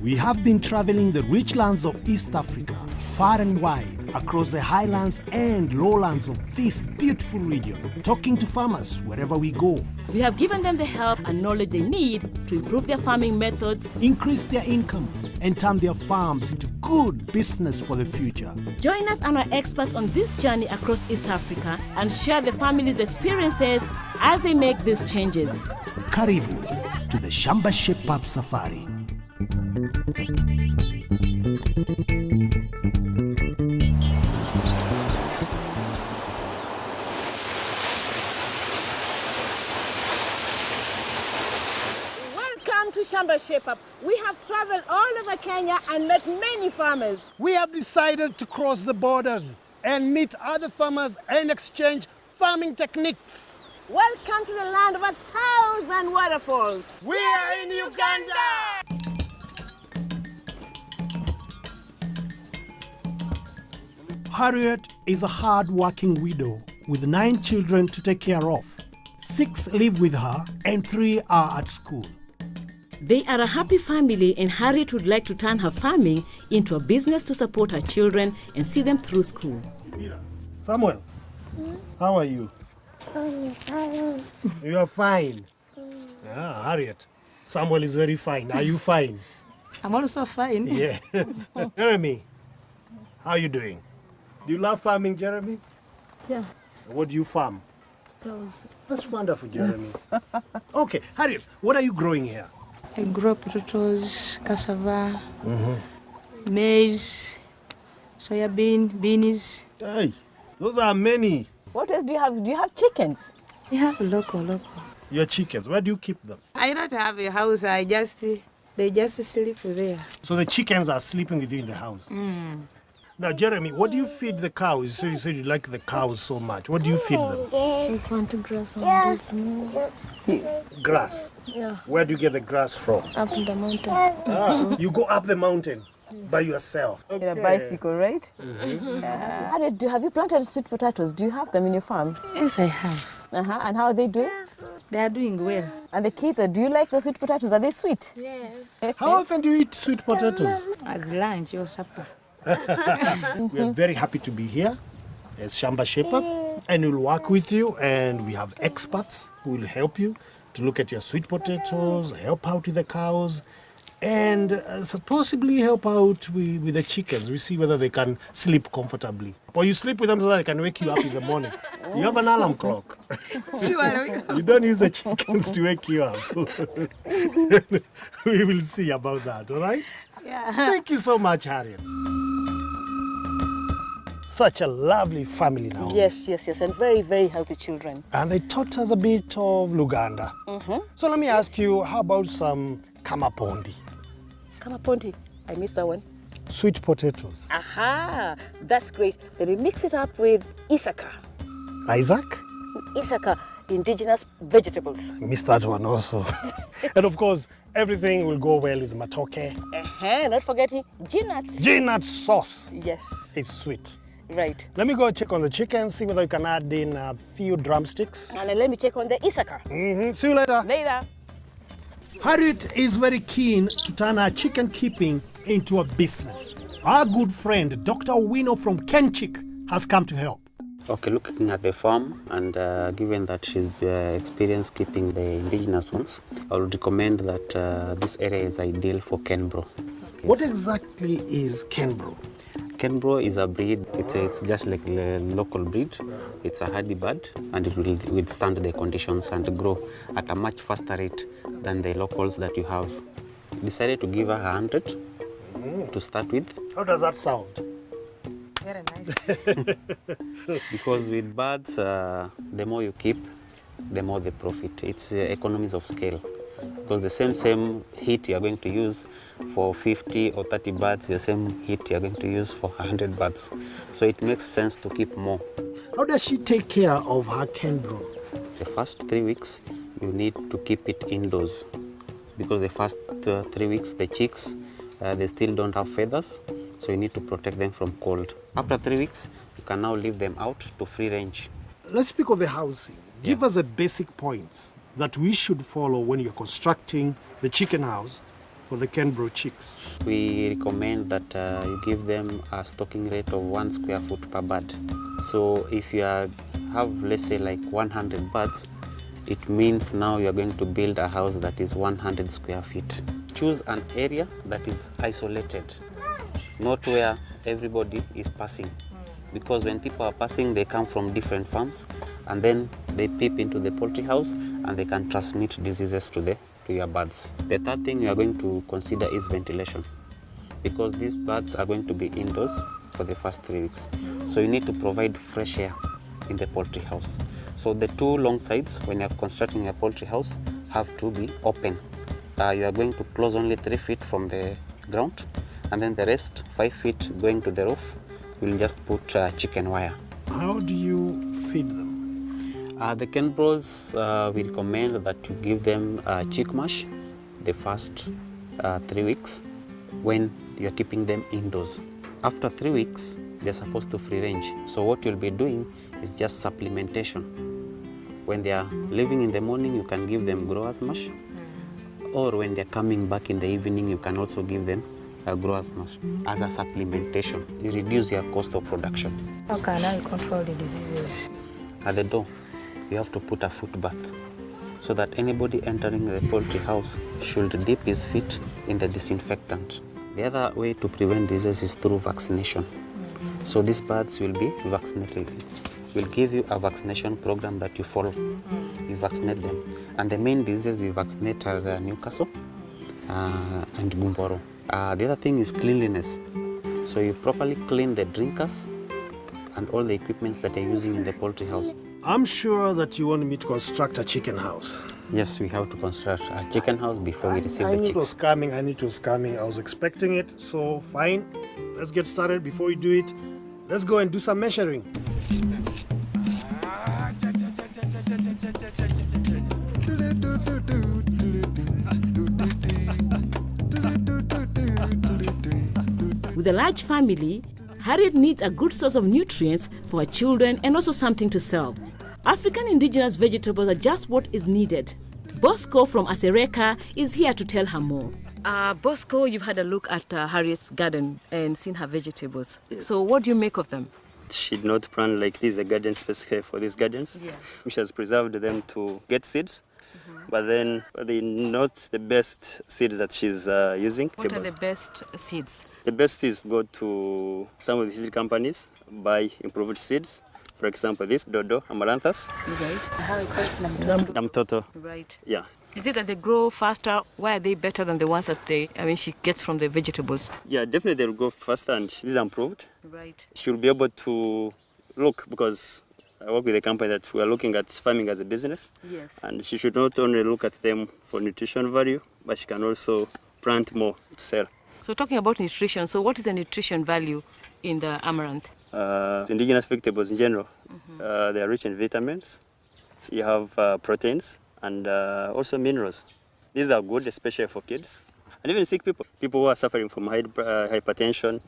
We have been traveling the rich lands of East Africa, far and wide, across the highlands and lowlands of this beautiful region, talking to farmers wherever we go. We have given them the help and knowledge they need to improve their farming methods, increase their income, and turn their farms into good business for the future. Join us and our experts on this journey across East Africa and share the family's experiences as they make these changes. Karibu to the Shamba Shape-Up Safari. Welcome to Shamba Shape-Up. We have traveled all over Kenya and met many farmers. We have decided to cross the borders and meet other farmers and exchange farming techniques. Welcome to the land of 1,000 waterfalls. We are in Uganda! Harriet is a hard-working widow with 9 children to take care of. 6 live with her and 3 are at school. They are a happy family, and Harriet would like to turn her farming into a business to support her children and see them through school. Samuel, how are you? You are fine. Yeah, Harriet. Samuel is very fine. Are you fine? I'm also fine. Yes. Jeremy, how are you doing? Do you love farming, Jeremy? Yeah. What do you farm? Close. That's wonderful, Jeremy. Okay, Harriet, what are you growing here? I grow potatoes, cassava, maize, soya beans. Hey, those are many. What else do you have? Do you have chickens? We have local. Your chickens, where do you keep them? I don't have a house. They just sleep there. So the chickens are sleeping with you in the house? Now, Jeremy, what do you feed the cows? So you said you like the cows so much. What do you feed them? We plant grass on this mountain. Grass? Yeah. Where do you get the grass from? Up in the mountain. You go up the mountain by yourself. In a bicycle, right? Harriet, have you planted sweet potatoes? Do you have them in your farm? Yes, I have. And how are they doing? They are doing well. And the kids, do you like the sweet potatoes? Are they sweet? Yes. How often do you eat sweet potatoes? At lunch or supper. We are very happy to be here as Shamba Shape-Up, and we'll work with you, and we have experts who will help you to look at your sweet potatoes, help out with the cows, and possibly help out with the chickens. We see whether they can sleep comfortably. Or you sleep with them so that they can wake you up in the morning. You have an alarm clock. Sure. You don't use the chickens to wake you up. We will see about that, all right? Yeah. Thank you so much, Harriet. Such a lovely family now. Yes, and very, very healthy children. And they taught us a bit of Luganda. So let me ask you, how about some kamapondi? Kamapondi, I missed that one. Sweet potatoes. Aha, that's great. Then we mix it up with Isaka. Isaac? Isaka, indigenous vegetables. I missed that one also. And of course, everything will go well with matoke. Not forgetting G-nuts. G-nut sauce. Yes. It's sweet. Right. Let me go check on the chicken, see whether you can add in a few drumsticks. And then let me check on the Isaka. See you later. Later. Harriet is very keen to turn her chicken keeping into a business. Our good friend, Dr. Owino from Kenchik, has come to help. Okay, looking at the farm, and given that she's experienced keeping the indigenous ones, I would recommend that this area is ideal for Kenbro. What exactly is Kenbro? Kenbro is a breed, it's just like a local breed. It's a hardy bird, and it will withstand the conditions and grow at a much faster rate than the locals that you have. Decided to give her 100 to start with. How does that sound? Very nice. Because with birds, the more you keep, the more the profit. It's economies of scale. Because the same heat you are going to use for 50 or 30 birds, the same heat you are going to use for 100 birds. So it makes sense to keep more. How does she take care of her Kenbro? The first 3 weeks, you need to keep it indoors. Because the first 3 weeks, the chicks, they still don't have feathers. So you need to protect them from cold. After 3 weeks, you can now leave them out to free range. Let's speak of the housing. Give us the basic points that we should follow when you're constructing the chicken house for the Canberra chicks? We recommend that you give them a stocking rate of 1 square foot per bird. So if you have, let's say, like 100 birds, it means now you are going to build a house that is 100 square feet. Choose an area that is isolated, not where everybody is passing. Because when people are passing, they come from different farms, and then they peep into the poultry house and they can transmit diseases to your birds. The third thing you are going to consider is ventilation, because these birds are going to be indoors for the first 3 weeks. So you need to provide fresh air in the poultry house. So the 2 long sides, when you are constructing a poultry house, have to be open. You are going to close only 3 feet from the ground, and then the rest 5 feet going to the roof. We'll just put chicken wire. How do you feed them? The Canberras, we recommend that you give them chick mash the first 3 weeks when you're keeping them indoors. After 3 weeks, they're supposed to free range. So what you'll be doing is just supplementation. When they are leaving in the morning, you can give them growers mash, or when they're coming back in the evening, you can also give them growers mash as a supplementation. You reduce your cost of production. How can I control the diseases? At the door, you have to put a foot bath so that anybody entering the poultry house should dip his feet in the disinfectant. The other way to prevent disease is through vaccination. So these birds will be vaccinated. We'll give you a vaccination program that you follow. You vaccinate them. And the main diseases we vaccinate are Newcastle and Gumboro. The other thing is cleanliness. So you properly clean the drinkers and all the equipments that you're using in the poultry house. I'm sure that you want me to construct a chicken house. Yes, we have to construct a chicken house before we receive the I knew it was chicks. coming. I was expecting it. So fine, let's get started. Before we do it, let's go and do some measuring. With a large family, Harriet needs a good source of nutrients for her children and also something to sell. African indigenous vegetables are just what is needed. Bosco from Asereka is here to tell her more. Bosco, you've had a look at Harriet's garden and seen her vegetables. Yes. So what do you make of them? She did not plant like this, a garden specifically for these gardens. Yeah. She has preserved them to get seeds, but then they're not the best seeds that she's using. What are the best seeds? The best seeds go to some of the seed companies, buy improved seeds. For example, this Dodo, Amaranthus, Right. How we call it Namtoto. Right. Yeah. Is it that they grow faster? Why are they better than the ones that she gets from the vegetables? Yeah, definitely they'll go faster, and these are improved. Right. She'll be able to look, because I work with a company that we are looking at farming as a business. Yes. And she should not only look at them for nutrition value, but she can also plant more to sell. So talking about nutrition, so what is the nutrition value in the amaranth? Indigenous vegetables in general, they are rich in vitamins. You have proteins and also minerals. These are good, especially for kids. And even sick people, people who are suffering from hypertension,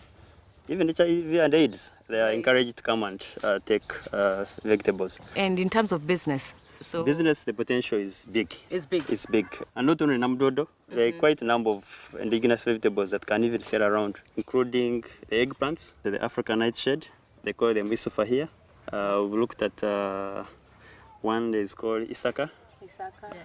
even HIV and AIDS, they are encouraged to come and take vegetables. And in terms of business, so Business, the potential is big. It's big. It's big. And not only Namdodo, there are quite a number of indigenous vegetables that can even sell around, including the eggplants, the African nightshade. They call them Isufa here. We looked at one that is called Isaka.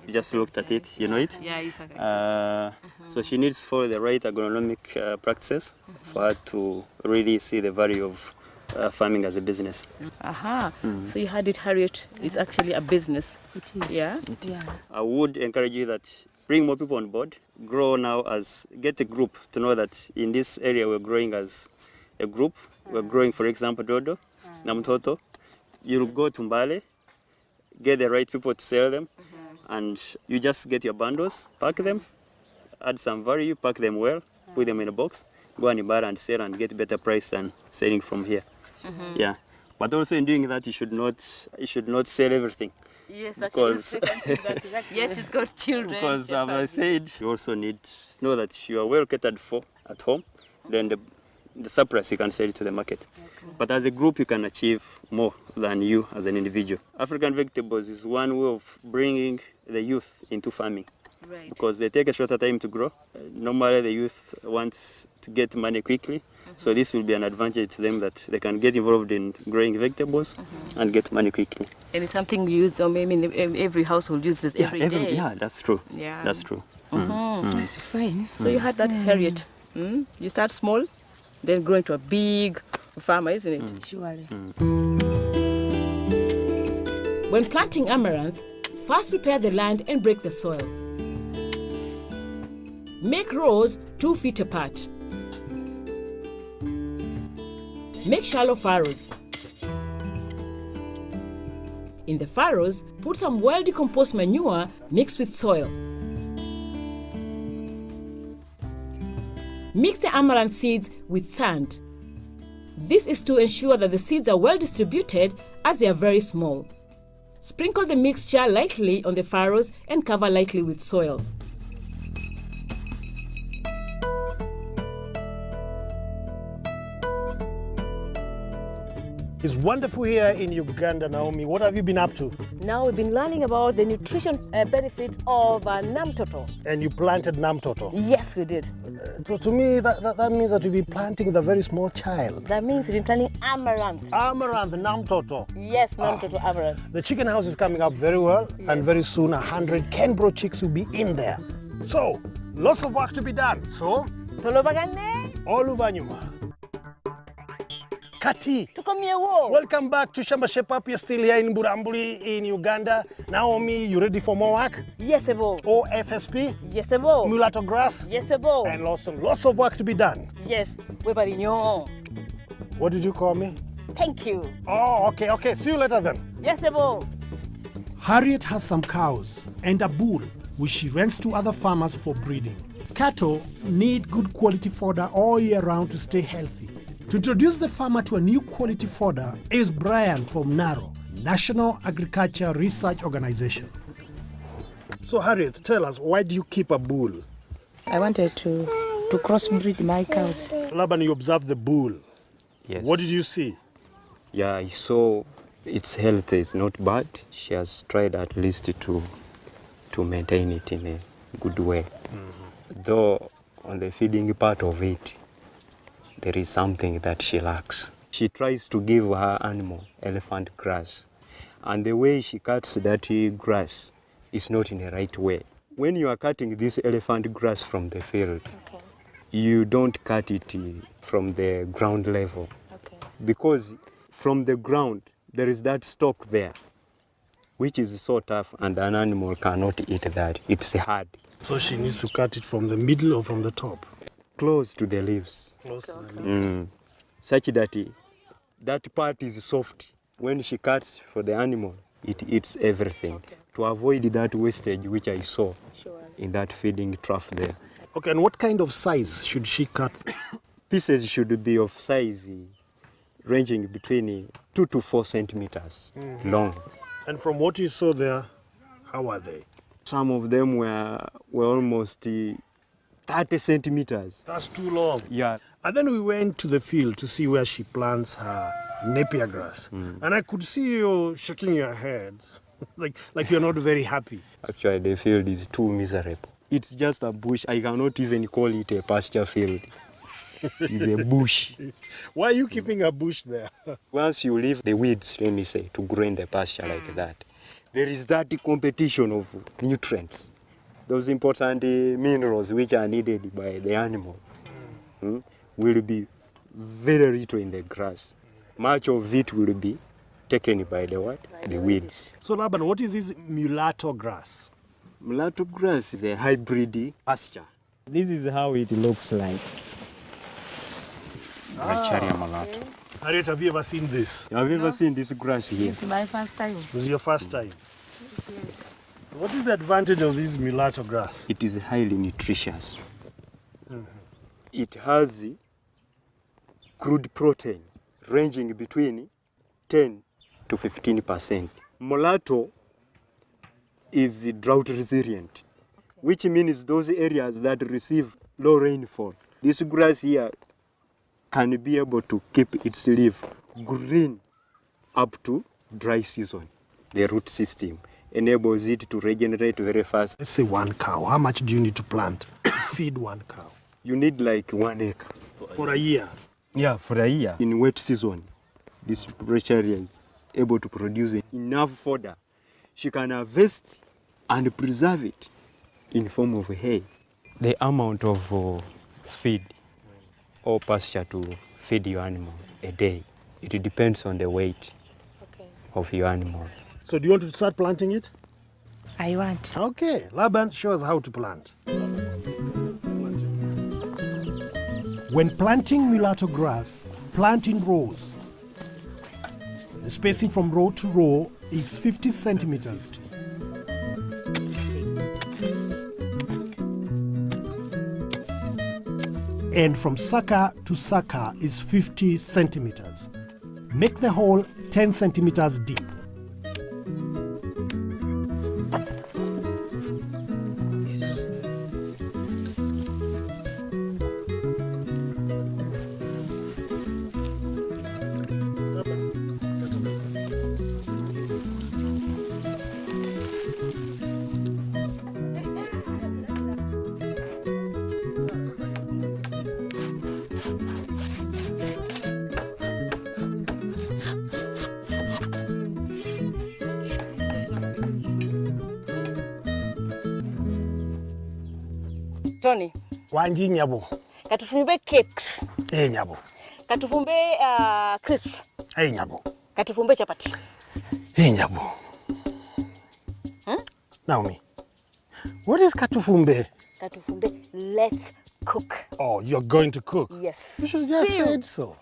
We just looked at it, you know it? Yeah, Isaka. So she needs to follow the right agronomic practices for her to really see the value of farming as a business. So you had it, Harriet. It's actually a business. It is. Yeah. It is. I would encourage you that bring more people on board, grow now get a group to know that in this area we're growing as a group. We're growing, for example, Dodo, Namtoto. You'll go to Mbale, get the right people to sell them, and you just get your bundles, pack them, add some value, pack them well, put them in a box, go and Mbale and sell and get better price than selling from here. Yeah. But also in doing that, you should not sell everything. Yes, Because- yes, she's got children. Because as I said, you also need to know that you are well catered for at home. Then the surplus you can sell it to the market. But as a group, you can achieve more than you as an individual. African vegetables is one way of bringing the youth into farming. Right. because they take a shorter time to grow. Normally, the youth wants to get money quickly, so this will be an advantage to them that they can get involved in growing vegetables and get money quickly. And it's something we use, or maybe every household uses every day. Yeah, that's true. Yeah. That's true. That's fine. So you had that, Harriet. You start small, then grow into a big farmer, isn't it? Surely. When planting amaranth, first prepare the land and break the soil. Make rows 2 feet apart. Make shallow furrows. In the furrows, put some well-decomposed manure mixed with soil. Mix the amaranth seeds with sand. This is to ensure that the seeds are well distributed as they are very small. Sprinkle the mixture lightly on the furrows and cover lightly with soil. It's wonderful here in Uganda, Naomi. What have you been up to? Now we've been learning about the nutrition benefits of namtoto. And you planted namtoto. Yes, we did. To me, that means that you'll be planting with a very small child. That means we've been planting amaranth. Amaranth, namtoto. Yes, namtoto amaranth. The chicken house is coming up very well, and very soon 100 Kenbro chicks will be in there. So, lots of work to be done. So, Tolobagane, oluvanyuma. Kati, tukomyewo. welcome back to Shamba Shape Up. You're still here in Burambuli in Uganda. Naomi, you ready for more work? Yes, ebo. OFSP, Yes, ebo. Mulato grass, Yes, ebo. and lots of work to be done. Yes, webarinyo. What did you call me? Thank you. Oh, okay. See you later then. Yes, ebo. Harriet has some cows and a bull, which she rents to other farmers for breeding. Cattle need good quality fodder all year round to stay healthy. To introduce the farmer to a new quality fodder is Brian from NARO, National Agriculture Research Organization. So Harriet, tell us, why do you keep a bull? I wanted to crossbreed my cows. Laban, you observed the bull. Yes. What did you see? Yeah, I saw its health is not bad. She has tried at least to maintain it in a good way. Though on the feeding part of it, there is something that she lacks. She tries to give her animal elephant grass, and the way she cuts that grass is not in the right way. When you are cutting this elephant grass from the field, you don't cut it from the ground level, because from the ground there is that stalk there, which is so tough, and an animal cannot eat that. It's hard. So she needs to cut it from the middle or from the top? Close to the leaves. Close to the leaves. Such that that part is soft. When she cuts for the animal, it eats everything. To avoid that wastage which I saw in that feeding trough there. Okay, and what kind of size should she cut? Pieces should be of size ranging between 2 to 4 centimeters long. And from what you saw there, how are they? Some of them were almost 30 centimeters. That's too long. Yeah. And then we went to the field to see where she plants her napier grass. And I could see you shaking your head, like you're not very happy. Actually, the field is too miserable. It's just a bush. I cannot even call it a pasture field. It's a bush. Why are you keeping a bush there? Once you leave the weeds, let me say, to grow in the pasture like that, there is that competition of nutrients. Those important minerals which are needed by the animal will be very little in the grass. Much of it will be taken by the what? The weeds. So Laban, what is this mulatto grass? Mulatto grass is a hybrid pasture. This is how it looks like. Bracharia mulatto. Harriet, have you ever seen this? Have you ever seen this grass here? It's my first time. This is your first time. Yes. So what is the advantage of this mulatto grass? It is highly nutritious. It has crude protein ranging between 10 to 15%. Mulatto is drought resilient, which means those areas that receive low rainfall, this grass here can be able to keep its leaf green up to dry season. The root system enables it to regenerate very fast. Let's say 1 cow. How much do you need to plant to feed 1 cow? You need like 1 acre. For a year? Yeah, for a year. In wet season, this rich area is able to produce enough fodder. She can harvest and preserve it in form of hay. The amount of feed or pasture to feed your animal a day, it depends on the weight of your animal. So do you want to start planting it? I want. Okay, Laban, show us how to plant. When planting mulatto grass, plant in rows. The spacing from row to row is 50 centimeters. And from sucker to sucker is 50 centimeters. Make the hole 10 centimeters deep. Tony, Wanji nyabo. katufumbe cakes, Nyabo. katufumbe crisps, Nyabo. katufumbe chapati. Nyabo. Naomi, what is katufumbe? Katufumbe, let's cook. Oh, you're going to cook? Yes. You should just said so.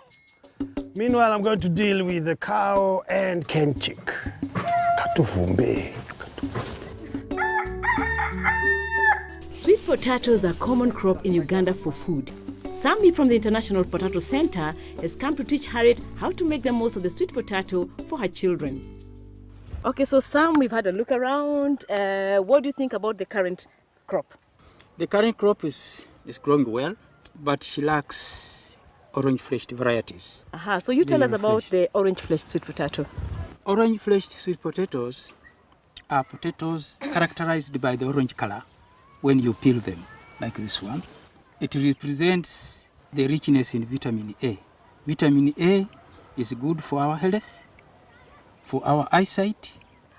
Meanwhile, I'm going to deal with the cow and kenchik. Katufumbe. Sweet potatoes are a common crop in Uganda for food. Sammy from the International Potato Center has come to teach Harriet how to make the most of the sweet potato for her children. Okay, so Sam, we've had a look around. What do you think about the current crop? The current crop is growing well, but she lacks orange-fleshed varieties. So you tell us Medium about flesh. the orange-fleshed sweet potato. Orange-fleshed sweet potatoes are potatoes characterized by the orange color when you peel them, like this one. It represents the richness in vitamin A. Vitamin A is good for our health, for our eyesight.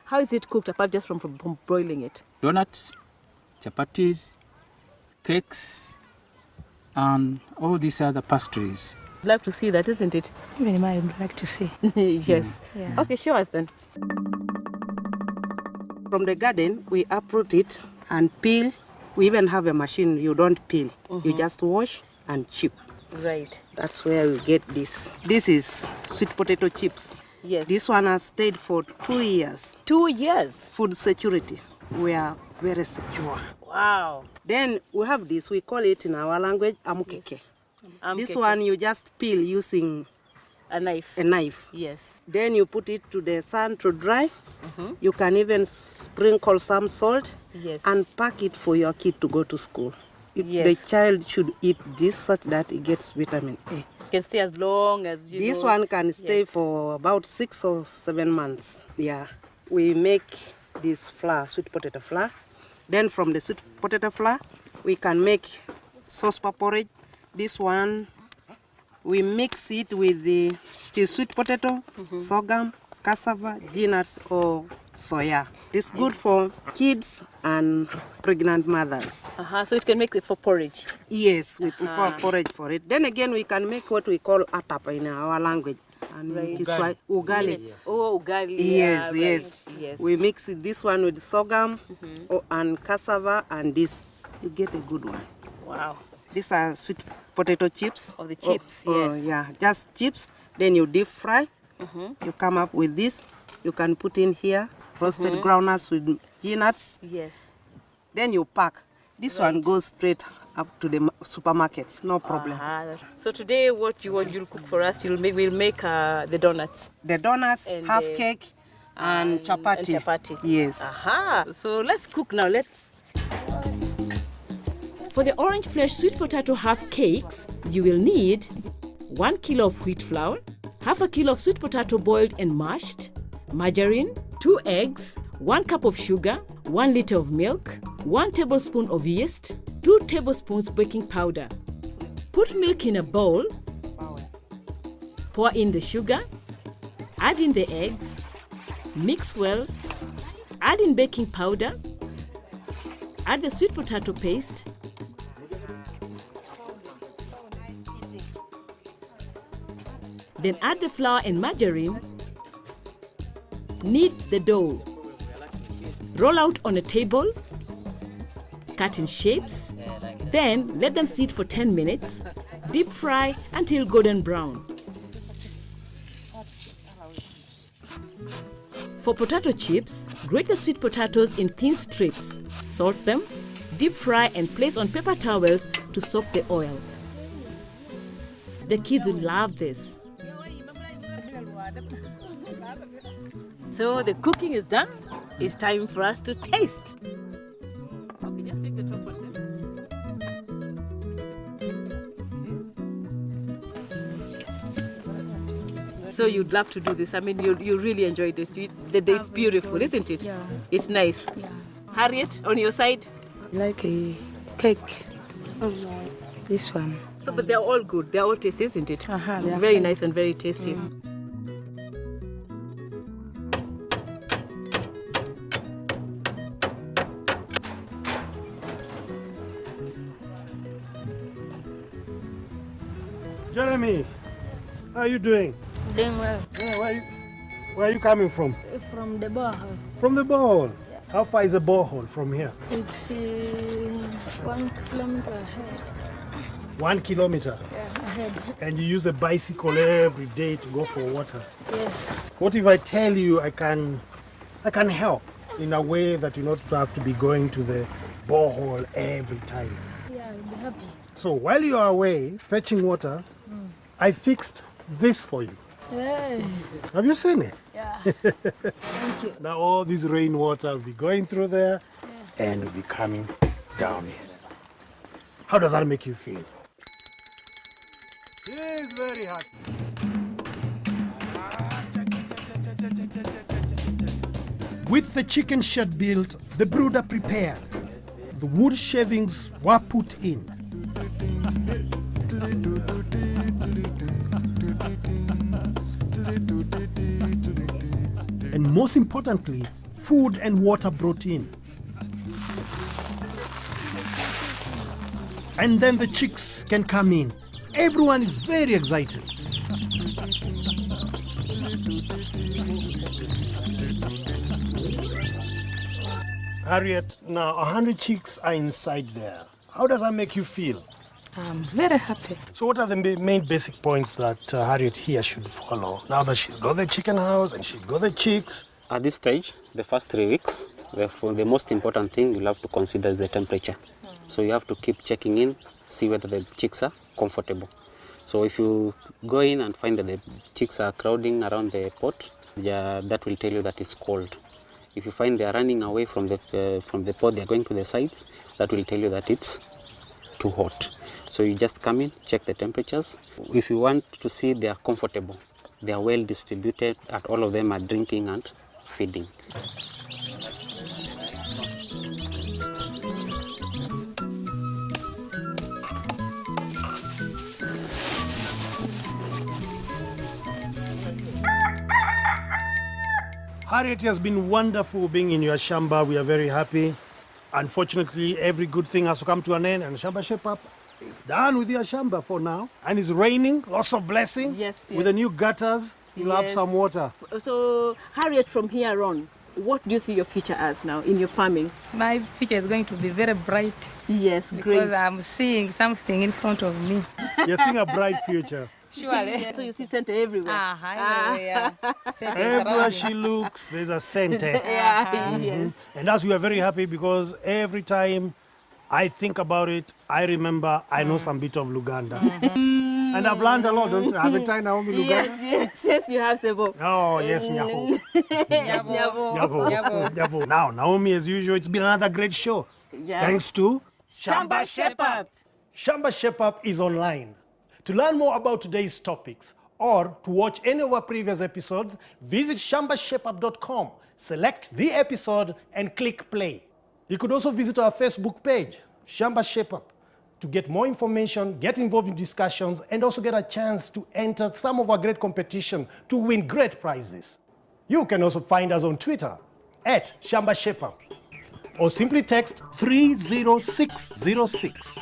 How is it cooked apart just from broiling it? Donuts, chapatis, cakes, and all these other pastries. I'd like to see that, isn't it? Even I would like to see. Yes. Yeah. Okay, show us then. From the garden, we uproot it and peel. We even have a machine. You don't peel. You just wash and chip. Right. That's where we get this. This is sweet potato chips. Yes. This one has stayed for 2 years. 2 years. Food security. We are very secure. Wow. Then we have this. We call it in our language amukeke. This one you just peel using A knife. a knife. Yes. Then you put it to the sun to dry. You can even sprinkle some salt Yes. and pack it for your kid to go to school. Yes. The child should eat this such that it gets vitamin A. You can stay as long as you This know. one can stay Yes. for about 6 or 7 months. Yeah. We make this flour, sweet potato flour. Then from the sweet potato flour, we can make sauce porridge. This one, we mix it with the sweet potato, sorghum, cassava, peanuts, or soya. It's good for kids and pregnant mothers. So it can make it for porridge. Yes, we prepare porridge for it. Then again, we can make what we call atap in our language. And Right. Kiswahili, ugali. Oh, ugali. Yes, yeah, yes. Right. Yes. We mix this one with sorghum and cassava and this. You get a good one. Wow. These are sweet potato chips. Oh, the chips, Oh, yes. yeah, just chips. Then you deep fry. You come up with this. You can put in here roasted groundnuts with peanuts. Yes. Then you pack. This one goes straight up to the supermarkets, no problem. So today, what you want, you'll cook for us. We'll make the donuts. The donuts, And half the- cake, and chapati. And chapati. Yes. So let's cook now. For the orange flesh sweet potato half cakes, you will need 1 kilo of wheat flour, half a kilo of sweet potato boiled and mashed, margarine, 2 eggs, 1 cup of sugar, 1 liter of milk, 1 tablespoon of yeast, 2 tablespoons baking powder. Put milk in a bowl, pour in the sugar, add in the eggs, mix well, add in baking powder, add the sweet potato paste, then add the flour and margarine, knead the dough, roll out on a table, cut in shapes, then let them sit for 10 minutes, deep fry until golden brown. For potato chips, grate the sweet potatoes in thin strips, salt them, deep fry and place on paper towels to soak the oil. The kids will love this. So the cooking is done. It's time for us to taste. Okay, just take the top one then. So you'd love to do this. I mean, you really enjoyed it. It's beautiful, isn't it? Yeah. It's nice. Yeah. Harriet, on your side? Like a cake. This one. So, but they're all good. They're all tasty, isn't it? They are Very fine. nice and very tasty. Jeremy, how are you doing? Doing well. Yeah, where are you coming from? From the borehole. From the borehole. How far is the borehole from here? It's 1 kilometer ahead. 1 kilometer. Yeah, ahead. And you use the bicycle every day to go for water. Yes. What if I tell you I can help in a way that you don't have to be going to the borehole every time? Yeah, I'll be happy. So while you are away fetching water, I fixed this for you. Hey. Have you seen it? Yeah. Thank you. Now all this rainwater will be going through there and will be coming down here. How does that make you feel? He is very happy. With the chicken shed built, the brooder prepared. The wood shavings were put in. And most importantly, food and water brought in. And then the chicks can come in. Everyone is very excited. Harriet, now 100 chicks are inside there. How does that make you feel? I'm very happy. So what are the main basic points that Harriet here should follow now that she's got the chicken house and she's got the chicks? At this stage, the first 3 weeks, the most important thing you'll have to consider is the temperature. So you have to keep checking in, see whether the chicks are comfortable. So if you go in and find that the chicks are crowding around the pot, that will tell you that it's cold. If you find they are running away from the pot, they are going to the sides, that will tell you that it's too hot. So you just come in, check the temperatures. If you want to see they are comfortable, they are well distributed, and all of them are drinking and feeding. Harriet, it has been wonderful being in your Shamba. We are very happy. Unfortunately, every good thing has to come to an end, and Shamba Shape Up is done with your Shamba for now. And it's raining, lots of blessing. Yes, With the new gutters, you'll have some water. So, Harriet, from here on, what do you see your future as now in your farming? My future is going to be very bright. Yes, because great. I'm seeing something in front of me. You're seeing a bright future. Surely. So you see center everywhere. Everywhere. Everywhere she looks, there's a center. Yeah, yes. And as we are very happy because every time I think about it, I remember I know some bit of Luganda. And I've learned a lot, don't I? Haven't I, Naomi, Luganda? Yes, you have Sebo. Oh, yes, Nyaho. Nyabo. Nyabo. Now, Naomi, as usual, it's been another great show. Yes. Thanks to Shamba Shape Up. Shamba Shape Up is online. To learn more about today's topics or to watch any of our previous episodes, visit shambashapeup.com. select the episode and click play. You could also visit our Facebook page, Shamba Shape Up, to get more information, get involved in discussions, and also get a chance to enter some of our great competition to win great prizes. You can also find us on Twitter at Shamba Shape Up, or simply text 30606.